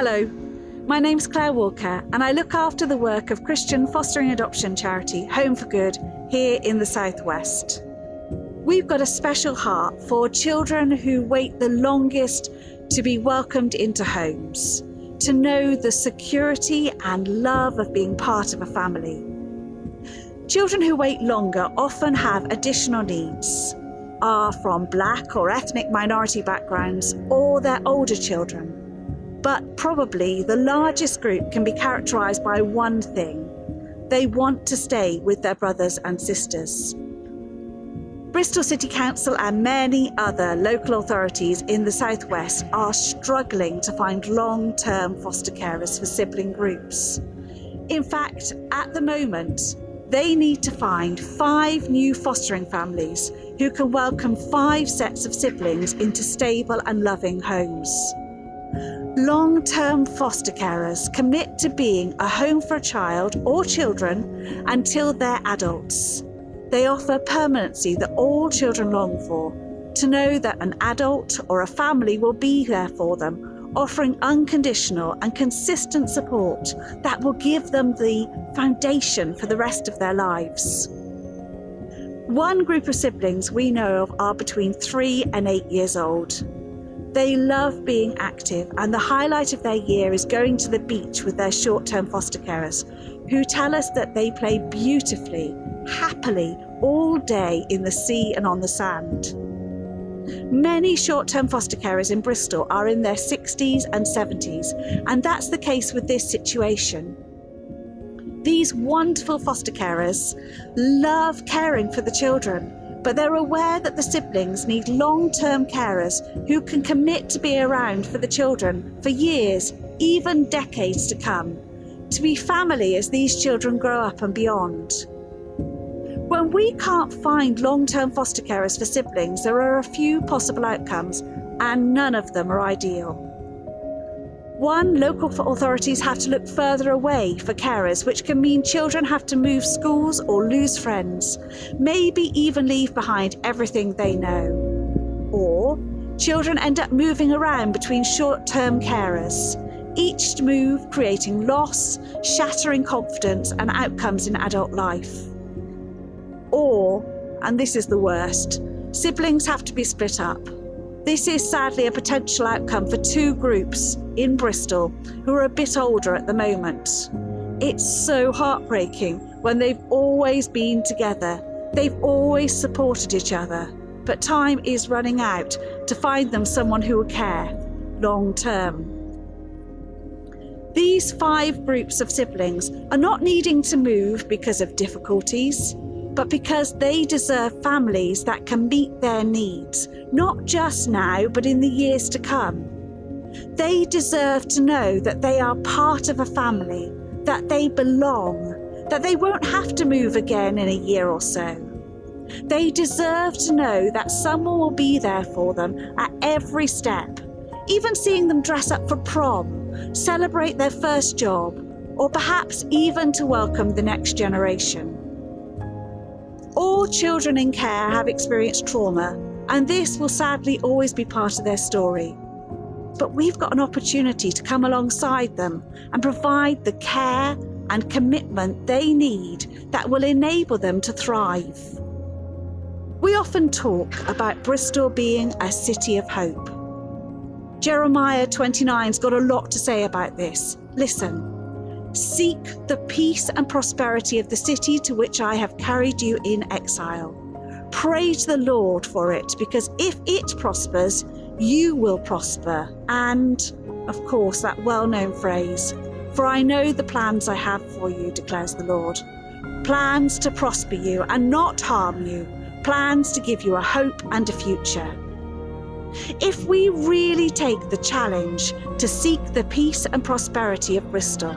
Hello, my name's Claire Walker and I look after the work of Christian fostering adoption charity Home for Good here in the Southwest. We've got a special heart for children who wait the longest to be welcomed into homes, to know the security and love of being part of a family. Children who wait longer often have additional needs, are from Black or ethnic minority backgrounds, or they're older children. But probably the largest group can be characterised by one thing: they want to stay with their brothers and sisters. Bristol City Council and many other local authorities in the Southwest are struggling to find long-term foster carers for sibling groups. In fact, at the moment, they need to find 5 new fostering families who can welcome 5 sets of siblings into stable and loving homes. Long-term foster carers commit to being a home for a child or children until they're adults. They offer permanency that all children long for, to know that an adult or a family will be there for them, offering unconditional and consistent support that will give them the foundation for the rest of their lives. One group of siblings we know of are between 3 and 8 years old. They love being active, and the highlight of their year is going to the beach with their short-term foster carers, who tell us that they play beautifully, happily, all day in the sea and on the sand. Many short-term foster carers in Bristol are in their 60s and 70s, and that's the case with this situation. These wonderful foster carers love caring for the children, but they're aware that the siblings need long-term carers who can commit to be around for the children for years, even decades to come, to be family as these children grow up and beyond. When we can't find long-term foster carers for siblings, there are a few possible outcomes, and none of them are ideal. One, local authorities have to look further away for carers, which can mean children have to move schools or lose friends, maybe even leave behind everything they know. Or children end up moving around between short-term carers, each move creating loss, shattering confidence and outcomes in adult life. Or, and this is the worst, siblings have to be split up. This is sadly a potential outcome for 2 groups in Bristol who are a bit older at the moment. It's so heartbreaking when they've always been together, they've always supported each other, but time is running out to find them someone who will care long term. These 5 groups of siblings are not needing to move because of difficulties, but because they deserve families that can meet their needs, not just now, but in the years to come. They deserve to know that they are part of a family, that they belong, that they won't have to move again in a year or so. They deserve to know that someone will be there for them at every step, even seeing them dress up for prom, celebrate their first job, or perhaps even to welcome the next generation. All children in care have experienced trauma, and this will sadly always be part of their story. But we've got an opportunity to come alongside them and provide the care and commitment they need that will enable them to thrive. We often talk about Bristol being a city of hope. Jeremiah 29's got a lot to say about this. Listen. Seek the peace and prosperity of the city to which I have carried you in exile. Praise the Lord for it, because if it prospers, you will prosper. And, of course, that well-known phrase, for I know the plans I have for you, declares the Lord. Plans to prosper you and not harm you. Plans to give you a hope and a future. If we really take the challenge to seek the peace and prosperity of Bristol,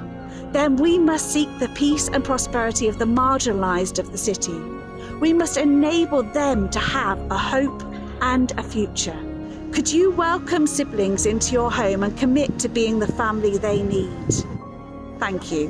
then we must seek the peace and prosperity of the marginalised of the city. We must enable them to have a hope and a future. Could you welcome siblings into your home and commit to being the family they need? Thank you.